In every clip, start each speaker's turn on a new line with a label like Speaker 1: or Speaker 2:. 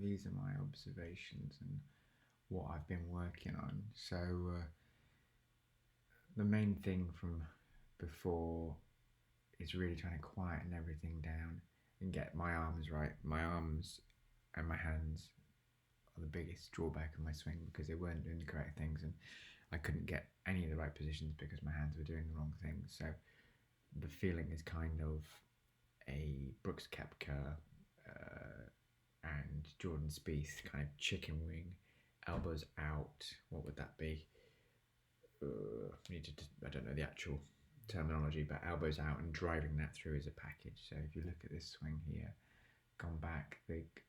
Speaker 1: these are my observations and what I've been working on. So the main thing from before is really trying to quieten everything down and get my arms right. My arms and my hands are the biggest drawback of my swing because they weren't doing the correct things, and I couldn't get any of the right positions because my hands were doing the wrong things. So the feeling is kind of a Brooks Koepka and Jordan Spieth kind of chicken wing, elbows out. What would that be? I don't know the actual terminology, but elbows out and driving that through as a package. So if you look at this swing here, gone back,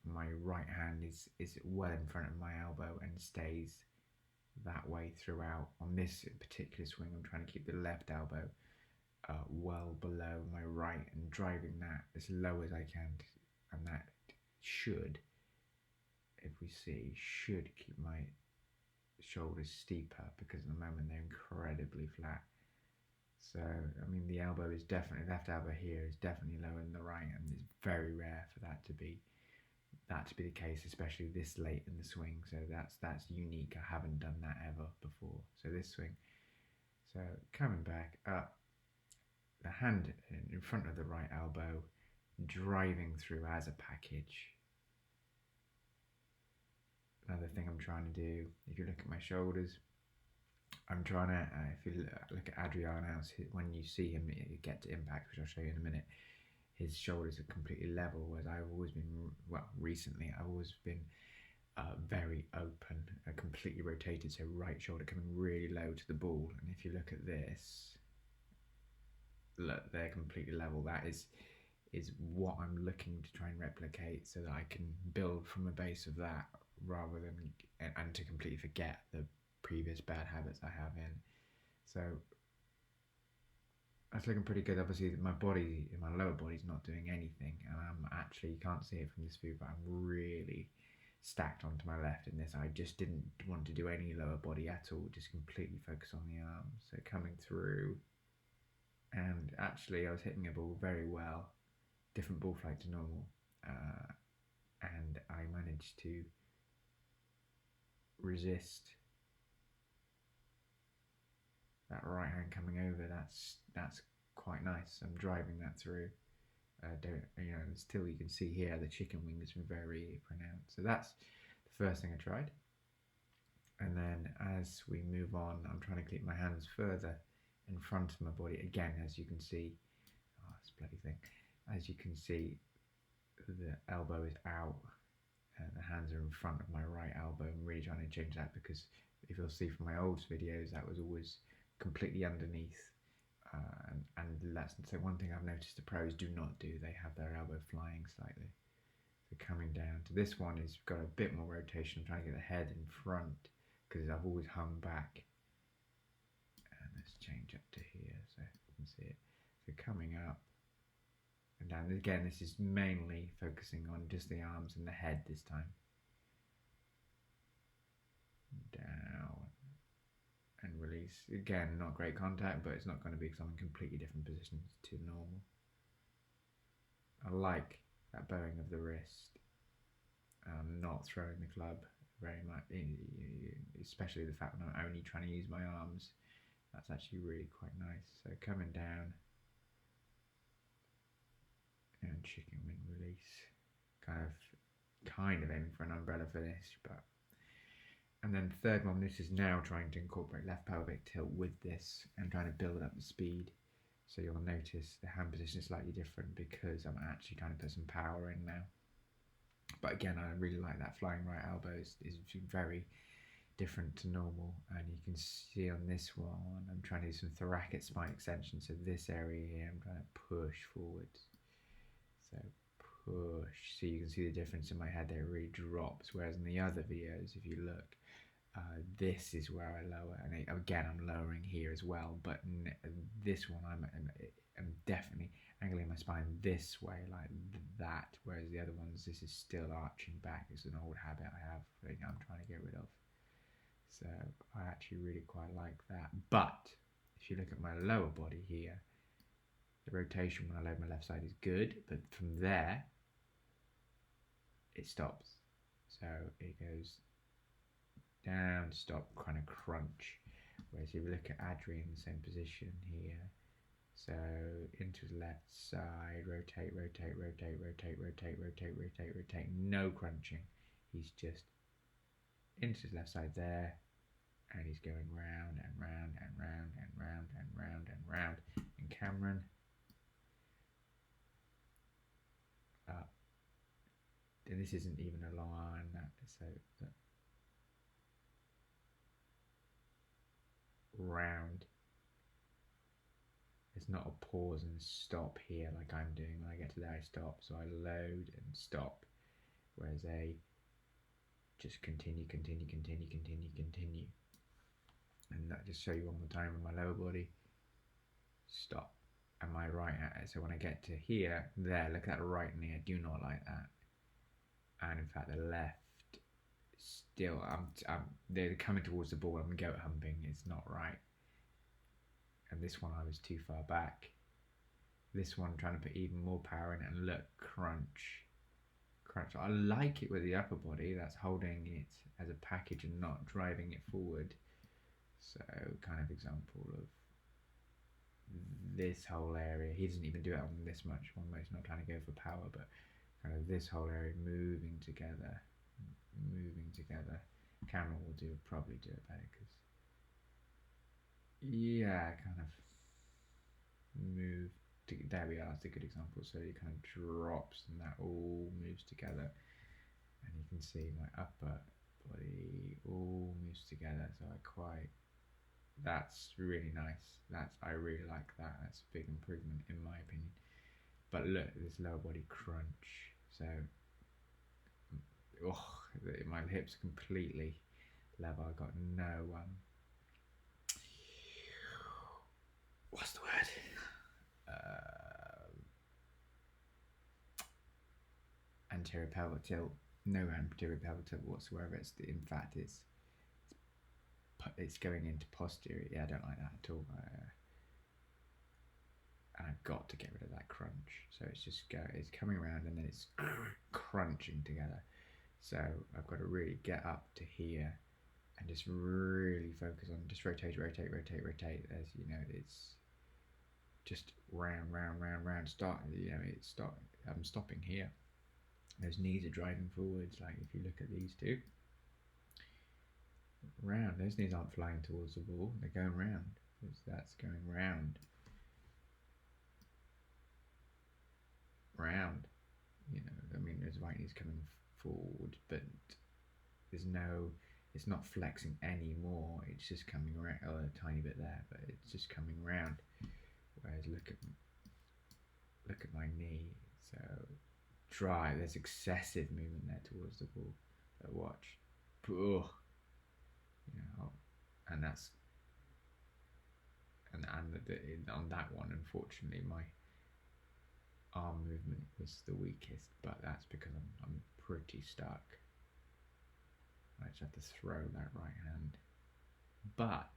Speaker 1: my right hand is well in front of my elbow and stays that way throughout. On this particular swing, I'm trying to keep the left elbow well below my right and driving that as low as I can, and that should, if we see, should keep my shoulders steeper because at the moment they're incredibly flat. So I mean the elbow is definitely, left elbow here is definitely lower than the right, and it's very rare for that to be the case, especially this late in the swing. So that's unique. I haven't done that ever before. So this swing, so coming back up, the hand in front of the right elbow, driving through as a package. Another thing I'm trying to do, if you look at my shoulders, I'm trying to, if you look at Adriano's, when you see him get to impact, which I'll show you in a minute, his shoulders are completely level, whereas I've always been, well, recently, I've always been very open, completely rotated, so right shoulder coming really low to the ball. And if you look at this, look, they're completely level. That is what I'm looking to try and replicate, so that I can build from a base of that rather than, and to completely forget the previous bad habits I have in. So that's looking pretty good. Obviously my body, my lower body's not doing anything, and I'm actually, you can't see it from this view, but I'm really stacked onto my left in this. I just didn't want to do any lower body at all, just completely focus on the arms. So coming through, and actually I was hitting a ball very well, different ball flight to normal, and I managed to resist that right hand coming over. That's quite nice. I'm driving that through. Still you can see here the chicken wing is very pronounced. So that's the first thing I tried. And then as we move on, I'm trying to keep my hands further in front of my body. Again, as you can see, this bloody thing. As you can see, the elbow is out and the hands are in front of my right elbow. I'm really trying to change that because if you'll see from my old videos, that was always completely underneath. And that's so one thing I've noticed the pros do not do. They have their elbow flying slightly. So coming down to this one is got a bit more rotation. I'm trying to get the head in front because I've always hung back. And let's change up to here so you can see it. So coming up and down. Again, this is mainly focusing on just the arms and the head this time. Down and release. Again, not great contact, but it's not going to be some completely different positions to normal. I like that bowing of the wrist. Not throwing the club very much, especially the fact that I'm only trying to use my arms. That's actually really quite nice. So coming down and chicken wing release, kind of aiming for an umbrella finish, but. And then the third one, this is now trying to incorporate left pelvic tilt with this and trying to build up the speed. So you'll notice the hand position is slightly different because I'm actually trying to put some power in now. But again, I really like that flying right elbow is very different to normal. And you can see on this one, I'm trying to do some thoracic spine extension. So this area here, I'm trying to push forwards. So push. So you can see the difference in my head there, it really drops. Whereas in the other videos, if you look, this is where I lower, and again I'm lowering here as well, but this one I'm definitely angling my spine this way like that, whereas the other ones this is still arching back. It's an old habit I have that I'm trying to get rid of. So I actually really quite like that. But if you look at my lower body here, the rotation when I load my left side is good, but from there it stops. So it goes down, stop, kind of crunch. Whereas if you look at Adri in the same position here, so into the left side, rotate, rotate, rotate, rotate, rotate, rotate, rotate, rotate, no crunching. He's just into his left side there, and he's going round and round and round and round and round and round. And Cameron, and this isn't even a line, so round. It's not a pause and stop here like I'm doing. When I get to there, I stop. So I load and stop. Whereas a just continue, continue, continue, continue, continue. And that just show you one more time with my lower body. Stop. And my right hand. So when I get to here, there, look at that right knee. I do not like that. And in fact, the left, still, they're coming towards the ball. I'm goat humping. It's not right. And this one, I was too far back. This one, trying to put even more power in it. And look, crunch. Crunch. I like it with the upper body. That's holding it as a package and not driving it forward. So, kind of example of this whole area. He doesn't even do it on this much. Almost not trying to go for power, but kind of this whole area moving together. Moving together. Camera will probably do it better because, yeah, kind of move. There we are. That's a good example. So it kind of drops and that all moves together, and you can see my upper body all moves together. So that's really nice. I really like that. That's a big improvement in my opinion. But look, this lower body crunch. So, my hips completely level. I got no what's the word? Anterior pelvic tilt. No anterior pelvic tilt whatsoever. In fact, it's going into posterior. Yeah, I don't like that at all. And I've got to get rid of that crunch. So it's coming around and then it's crunching together. So I've got to really get up to here and just really focus on just rotate, rotate, rotate, rotate. As you know, it's just round, round, round, round. I'm stopping here. Those knees are driving forwards. Like if you look at these two, round. Those knees aren't flying towards the ball. They're going round. That's going round. Round. You know, I mean, there's right knees coming forward, but it's not flexing anymore. It's just coming around. Oh, a tiny bit there, but it's just coming round. Whereas look at my knee. So drive. There's excessive movement there towards the ball. So watch. You know, and that's and on that one, unfortunately, my arm movement was the weakest, but that's because I'm pretty stuck. I just have to throw that right hand, but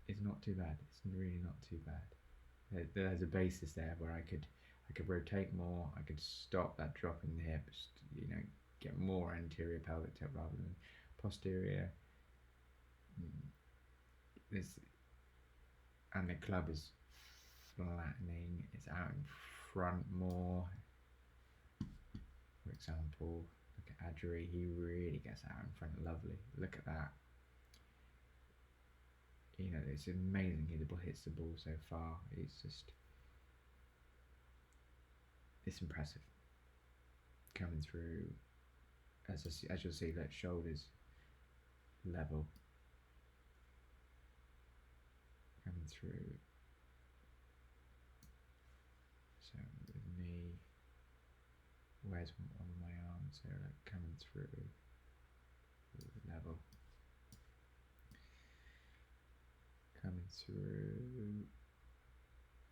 Speaker 1: it's not too bad. It's really not too bad. There's a basis there where I could rotate more. I could stop that drop in the hips. You know, get more anterior pelvic tilt rather than posterior. And the club is flattening. It's out in front more. For example, look at Adri. He really gets out in front. Lovely. Look at that. You know, it's amazing. He hits the ball so far. It's impressive. Coming through, as you'll see, that shoulders level. Coming through. So with me, where's one of my arms? So like coming through level. Coming through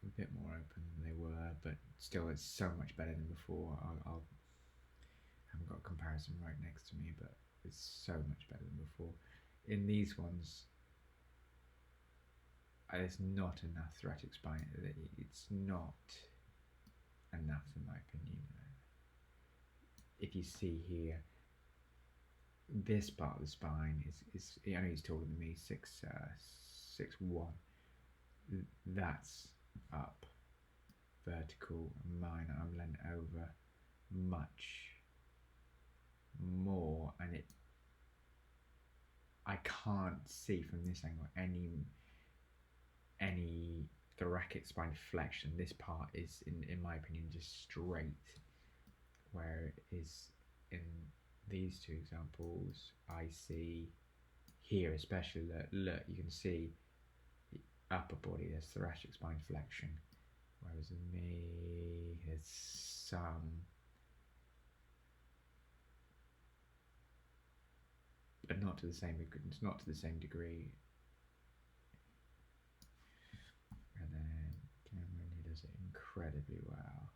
Speaker 1: a bit more open than they were, but still it's so much better than before. I haven't got a comparison right next to me, but it's so much better than before. In these ones, there's not enough thoracic spine. It's not enough in my opinion. if you see here, this part of the spine is I know he's taller than me, 6'1". That's up, vertical, and mine I'm leant over much more, and I can't see from this angle any thoracic spine flexion. This part is, in my opinion, just straight, where it is in these two examples. I see here especially, look, you can see the upper body, there's thoracic spine flexion, whereas in me, there's some, but not to the same degree. And then Cameron, he does it incredibly well.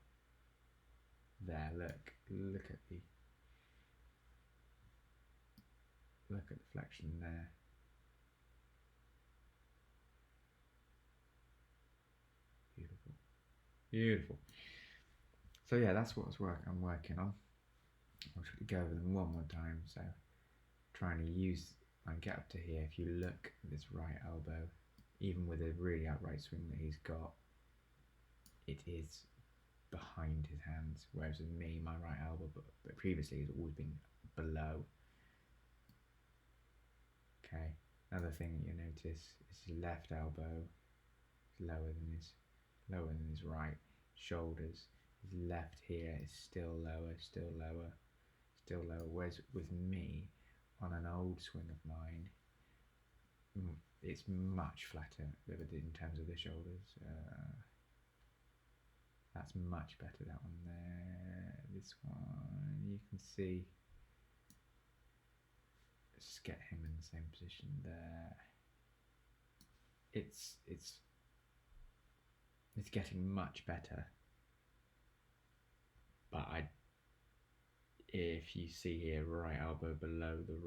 Speaker 1: There, look at the flexion there. Beautiful, beautiful. So yeah, that's what I'm working on. I'll try to go over them one more time. So trying to use and get up to here. If you look at this right elbow, even with a really outright swing that he's got, it is behind his hands, whereas with me, my right elbow, but previously has always been below. Okay, another thing that you notice is his left elbow is lower than his right. Shoulders, his left here is still lower, whereas with me, on an old swing of mine, it's much flatter in terms of the shoulders. That's much better, that one there. This one, you can see, just get him in the same position there. It's getting much better, but if you see here, right elbow below the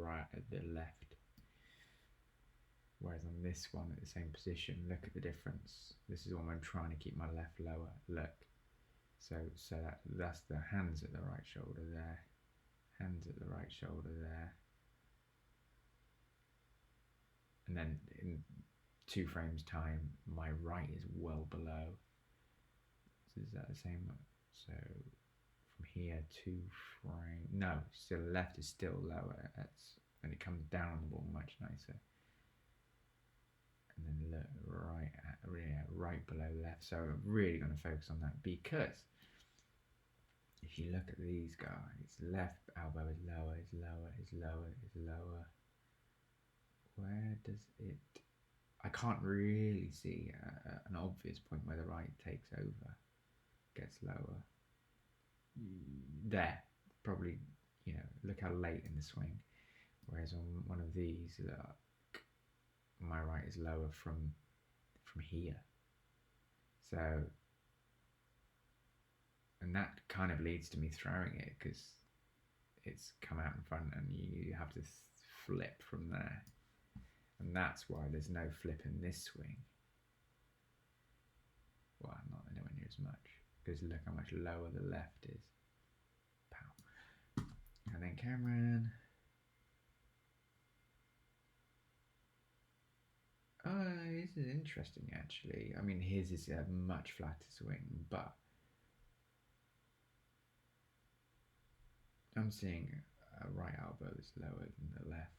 Speaker 1: left, whereas on this one at the same position, look at the difference. This is when I'm trying to keep my left lower. Look, so that's the hands at the right shoulder there, hands at the right shoulder there, and then in 2 frames time, my right is well below. So is that the same? So from here, 2 frames, no, still left is still lower. And it comes down on the ball much nicer. And then look, right below left. So I'm really going to focus on that, because if you look at these guys, left elbow is lower. Where does it? I can't really see an obvious point where the right takes over, gets lower. There, probably, look how late in the swing. Whereas on one of these, look, my right is lower from here. So, and that kind of leads to me throwing it, because it's come out in front and you have to flip from there. And that's why there's no flip in this swing. Well, not anywhere near as much, because look how much lower the left is. Pow. And then Cameron. This is interesting, actually. I mean, his is a much flatter swing, but I'm seeing a right elbow that's lower than the left.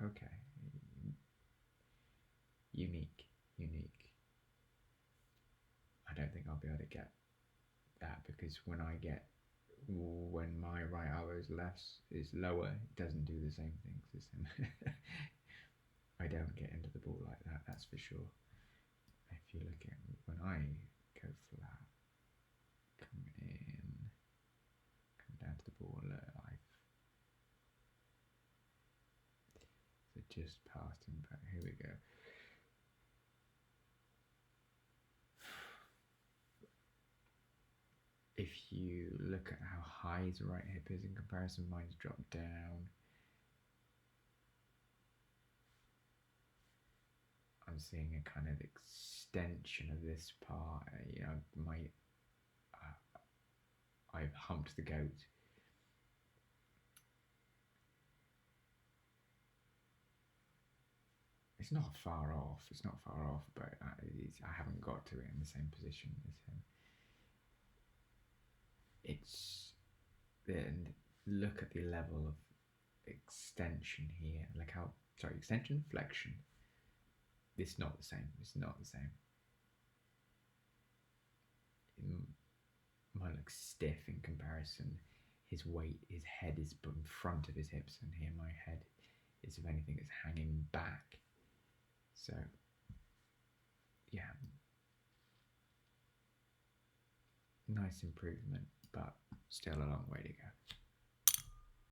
Speaker 1: Okay. Unique. I don't think I'll be able to get that, because when my right elbow is lower, it doesn't do the same things as him. I don't get into the ball like that, that's for sure. If you look at when I go flat, come down to the ball, just past impact. Here we go. If you look at how high his right hip is in comparison, mine's dropped down. I'm seeing a kind of extension of this part. I've humped the goat. It's not far off. It's not far off, but I haven't got to it in the same position as him. It's then look at the level of extension here. Like how extension, flexion. It's not the same. It's not the same. It might look stiff in comparison. His weight, his head is in front of his hips, and here my head is, if anything, it's hanging back. So, yeah, nice improvement, but still a long way to go.